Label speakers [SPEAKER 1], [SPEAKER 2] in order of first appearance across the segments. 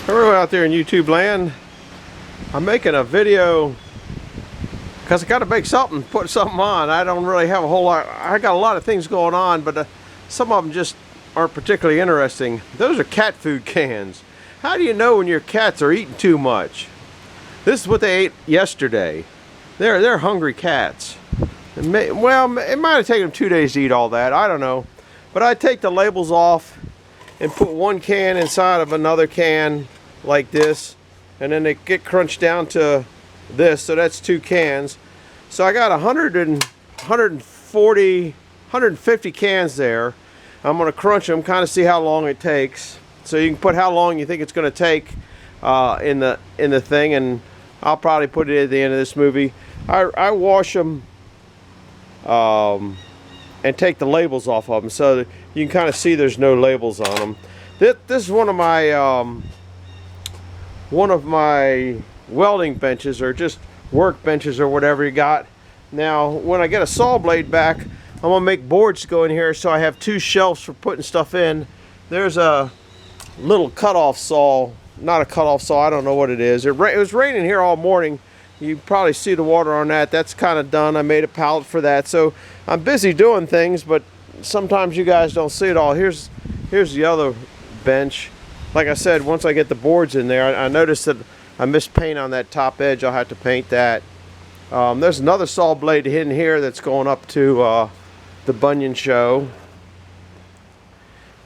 [SPEAKER 1] Everyone out there in YouTube land, I'm making a video because I got to make something, put something on. I don't really have a whole lot. I got a lot of things going on, but some of them just aren't particularly interesting. Those are cat food cans. How do you know when your cats are eating too much? This is what they ate yesterday. They're hungry cats. It might have taken them 2 days to eat all that. I don't know. But I take the labels off and put one can inside of another can like this, and then they get crunched down to this, so that's 2 cans. So I got 150 cans there. I'm going to crunch them, kind of see how long it takes. So you can put how long you think it's going to take in the thing, and I'll probably put it at the end of this movie. I wash them and take the labels off of them so that you can kind of see there's no labels on them. This is one of my welding benches, or just work benches, or whatever you got. Now when I get a saw blade back, I'm gonna make boards to go in here, so I have 2 shelves for putting stuff in. There's a little cutoff saw, not a cutoff saw, I don't know what it is. It was raining here all morning. You probably see the water on that. That's kind of done. I made a pallet for that. So I'm busy doing things, but sometimes you guys don't see it all. Here's the other bench. Like I said, once I get the boards in there, I noticed that I missed paint on that top edge. I'll have to paint that. There's another saw blade hidden here that's going up to the Bunyan show.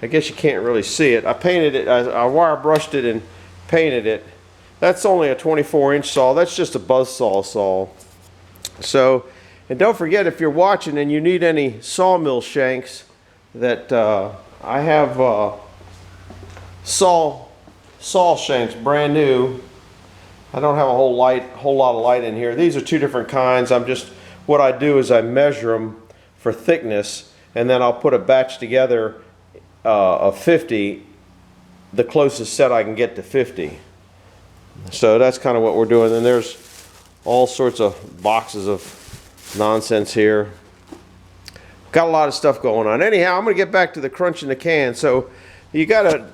[SPEAKER 1] I guess you can't really see it. I painted it, I wire brushed it and painted it. That's only a 24-inch saw. That's just a buzzsaw saw. So, and don't forget, if you're watching and you need any sawmill shanks, that I have saw shanks, brand new. I don't have a whole lot of light in here. These are 2 different kinds. What I do is I measure them for thickness, and then I'll put a batch together of 50, the closest set I can get to 50. So that's kind of what we're doing. And there's all sorts of boxes of nonsense here. Got a lot of stuff going on. Anyhow, I'm going to get back to the crunching the can. So you got to,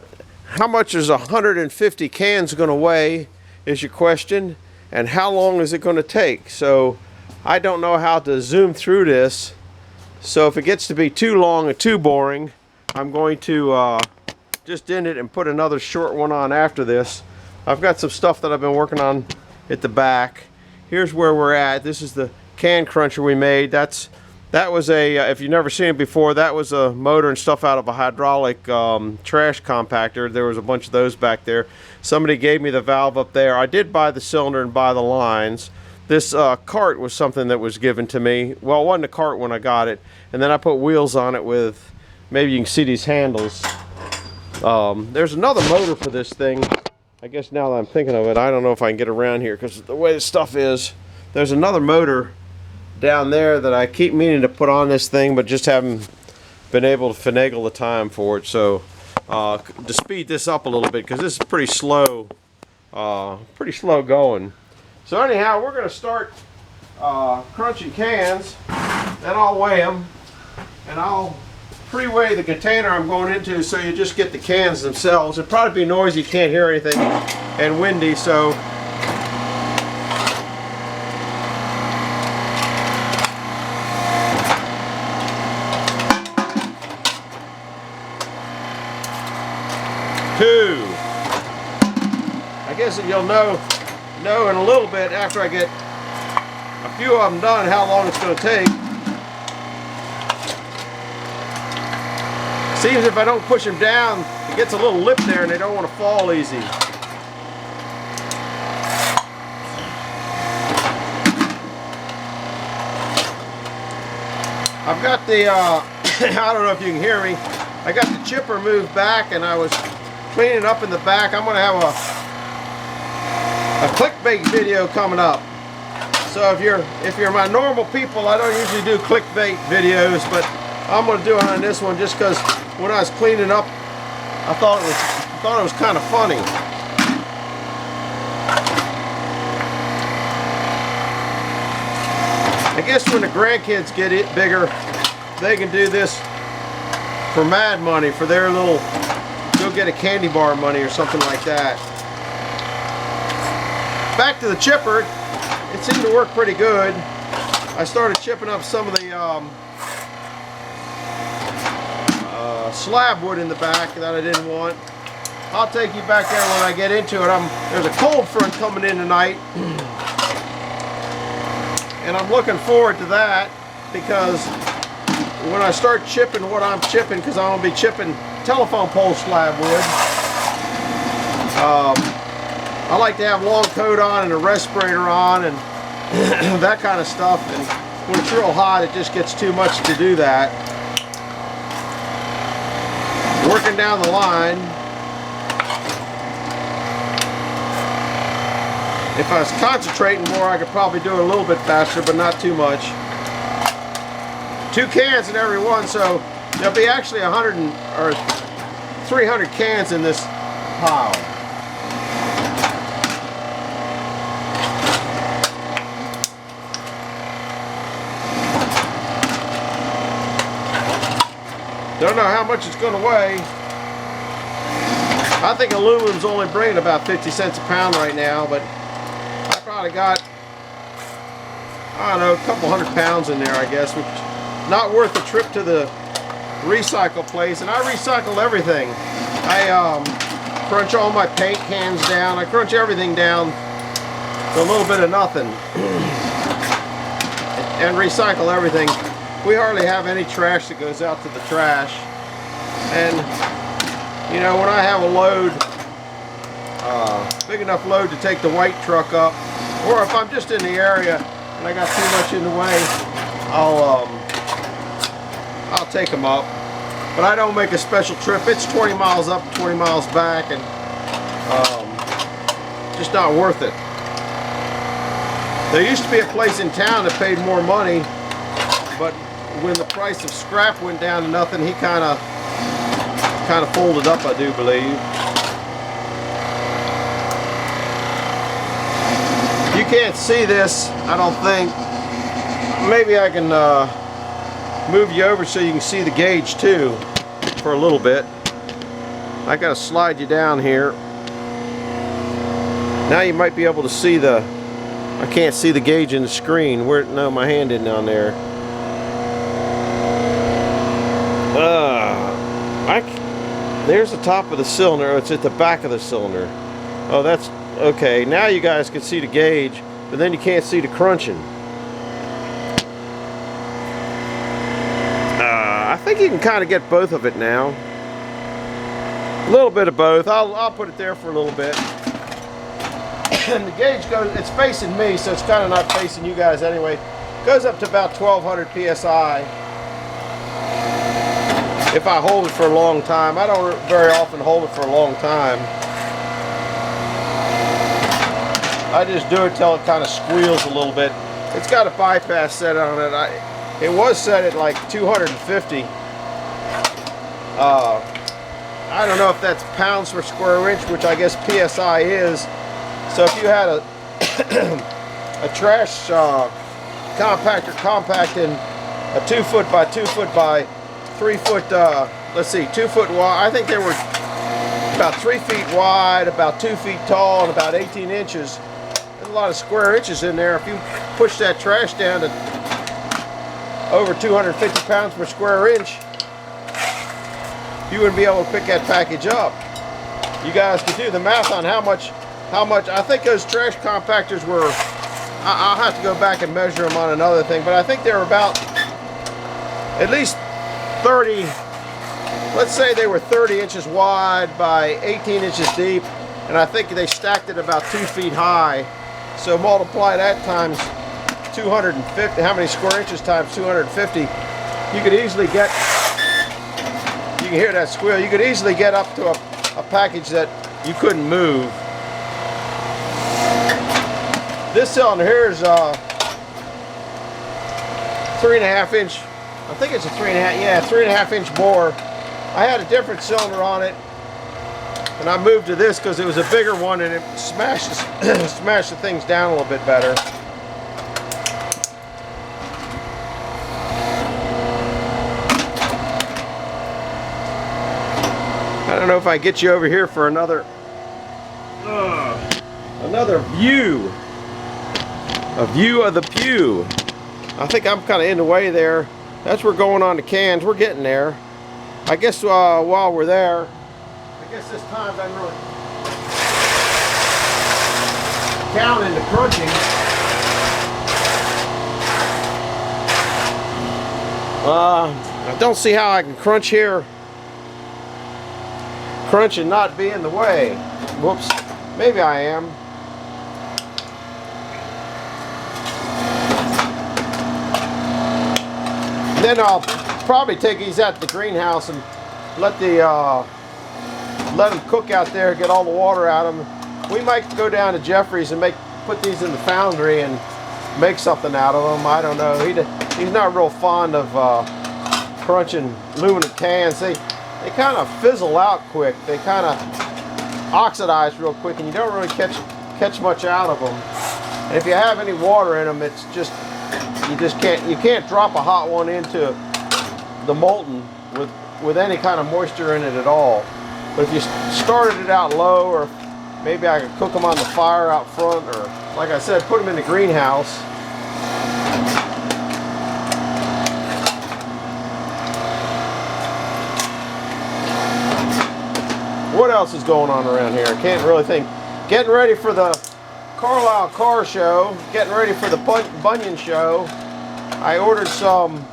[SPEAKER 1] how much is 150 cans going to weigh is your question, and how long is it going to take? So I don't know how to zoom through this. So if it gets to be too long or too boring, I'm going to just end it and put another short one on after this. I've got some stuff that I've been working on at the back. Here's where we're at. This is the can cruncher we made. That was a, if you've never seen it before, that was a motor and stuff out of a hydraulic trash compactor. There was a bunch of those back there. Somebody gave me the valve up there. I did buy the cylinder and buy the lines. This cart was something that was given to me. Well, it wasn't a cart when I got it. And then I put wheels on it with, maybe you can see these handles. There's another motor for this thing. I guess now that I'm thinking of it, I don't know if I can get around here because the way the stuff is. There's another motor down there that I keep meaning to put on this thing, but just haven't been able to finagle the time for it. So to speed this up a little bit, because this is pretty slow going. So anyhow, we're going to start crunching cans. Then I'll weigh them, and I'll pre-weigh the container I'm going into, so you just get the cans themselves. It'll probably be noisy, you can't hear anything, and windy, so two. I guess you'll know in a little bit after I get a few of them done how long it's going to take. Seems if I don't push them down, it gets a little lip there and they don't want to fall easy. I've got the, I don't know if you can hear me, I got the chipper moved back and I was cleaning up in the back. I'm going to have a clickbait video coming up. So if you're my normal people, I don't usually do clickbait videos, but I'm going to do it on this one just because when I was cleaning up, I thought it was kind of funny. I guess when the grandkids get it bigger, they can do this for mad money, for their little go get a candy bar money or something like that. back to the chipper. It seemed to work pretty good. I started chipping up some of the slab wood in the back that I didn't want. I'll take you back there when I get into it. There's a cold front coming in tonight, and I'm looking forward to that, because when I start chipping what I'm chipping, because I'm going to be chipping telephone pole slab wood, I like to have long coat on and a respirator on and that kind of stuff, and when it's real hot it just gets too much to do that. Working down the line. If I was concentrating more, I could probably do it a little bit faster, but not too much. 2 cans in every one, so there'll be actually 300 cans in this pile. Don't know how much it's going to weigh. I think aluminum's only bringing about 50 cents a pound right now, but I probably got, I don't know, a couple 100 pounds in there, I guess, which is not worth the trip to the recycle place. And I recycle everything. I crunch all my paint cans down. I crunch everything down to a little bit of nothing and recycle everything. We hardly have any trash that goes out to the trash. And you know, when I have a load, big enough load to take the white truck up, or if I'm just in the area and I got too much in the way, I'll take them up. But I don't make a special trip. It's 20 miles up, 20 miles back, and just not worth it. There used to be a place in town that paid more money, but when the price of scrap went down to nothing, he kind of folded up, I do believe. You can't see this, I don't think. Maybe I can move you over so you can see the gauge too for a little bit. I gotta slide you down here. Now you might be able to see the, I can't see the gauge in the screen. No, my hand isn't on there. There's the top of the cylinder. It's at the back of the cylinder. Oh, that's okay. Now you guys can see the gauge, but then you can't see the crunching. I think you can kind of get both of it now. A little bit of both. I'll put it there for a little bit. And the gauge goes, it's facing me, so it's kind of not facing you guys anyway. Goes up to about 1200 psi. If I hold it for a long time. I don't very often hold it for a long time. I just do it till it kind of squeals a little bit. It's got a bypass set on it. It was set at like 250. I don't know if that's pounds per square inch, which I guess PSI is. So if you had a trash compactor compacting a 2 foot by 2 foot by 3 foot, let's see, 2 foot wide. I think they were about 3 feet wide, about 2 feet tall, and about 18 inches. There's a lot of square inches in there. If you push that trash down to over 250 pounds per square inch, you wouldn't be able to pick that package up. You guys could do the math on how much, I think those trash compactors were, I'll have to go back and measure them on another thing, but I think they were about at least 30, let's say they were 30 inches wide by 18 inches deep, and I think they stacked it about 2 feet high. So multiply that times 250, how many square inches times 250, you could easily get, you can hear that squeal, you could easily get up to a package that you couldn't move. This cylinder here is 3.5 inch, I think it's a 3.5 inch bore. I had a different cylinder on it, and I moved to this because it was a bigger one and it smashed the things down a little bit better. I don't know if I get you over here for another. Another view. A view of the pew. I think I'm kind of in the way there. That's where we're going on the cans. We're getting there. I guess while we're there, I guess this time doesn't really count into crunching. I don't see how I can crunch here. Crunch and not be in the way. Whoops. Maybe I am. Then I'll probably take these out to the greenhouse and let them cook out there, get all the water out of them. We might go down to Jeffrey's and put these in the foundry and make something out of them. I don't know. He's not real fond of crunching aluminum cans. They kind of fizzle out quick. They kind of oxidize real quick, and you don't really catch much out of them. And if you have any water in them, it's just you can't drop a hot one into the molten with any kind of moisture in it at all. But if you started it out low, or maybe I could cook them on the fire out front, or like I said, put them in the greenhouse. What else is going on around here? I can't really think. Getting ready for the Carlisle Car Show, getting ready for the Bunyan Show. I ordered some.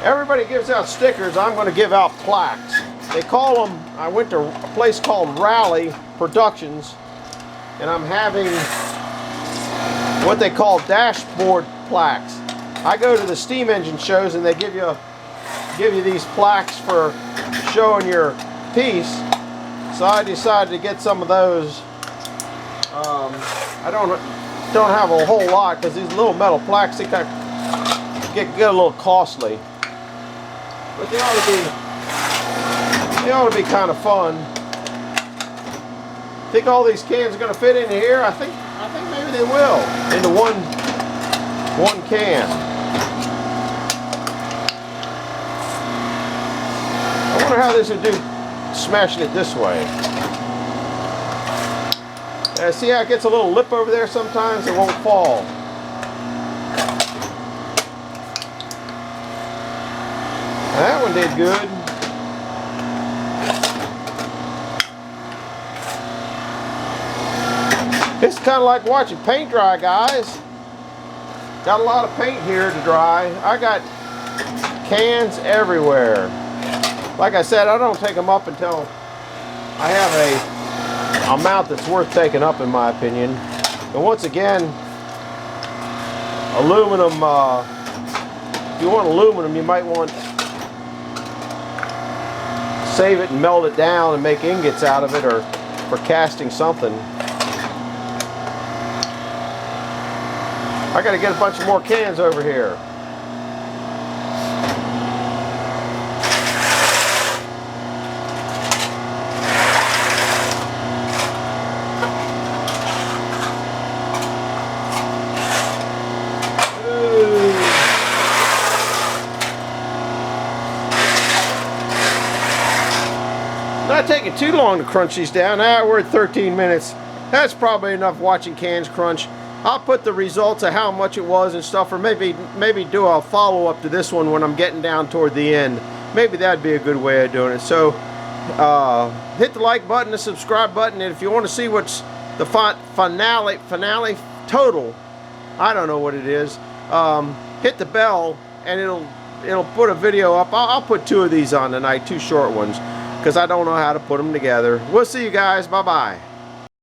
[SPEAKER 1] Everybody gives out stickers. I'm going to give out plaques. They call them, I went to a place called Rally Productions, and I'm having what they call dashboard plaques. I go to the steam engine shows and they give you these plaques for showing your piece. So I decided to get some of those. I don't have a whole lot because these little metal plaques, they kind of get a little costly, but they ought to be kind of fun. Think all these cans are going to fit in here? I think maybe they will into one can. I wonder how this would do smashing it this way. See how it gets a little lip over there sometimes? It won't fall. That one did good. It's kind of like watching paint dry, guys. Got a lot of paint here to dry. I got cans everywhere. Like I said, I don't take them up until I have a amount that's worth taking up, in my opinion. And once again, aluminum, if you want aluminum, you might want to save it and melt it down and make ingots out of it, or for casting something. I gotta get a bunch of more cans over here. Not taking too long to crunch these down. Now we're at 13 minutes. That's probably enough watching cans crunch. I'll put the results of how much it was and stuff, or maybe do a follow-up to this one when I'm getting down toward the end. Maybe that'd be a good way of doing it. So hit the like button, the subscribe button, and if you want to see what's the finale total, I don't know what it is, hit the bell and it'll put a video up. I'll put 2 of these on tonight, 2 short ones, because I don't know how to put them together. We'll see you guys. Bye-bye.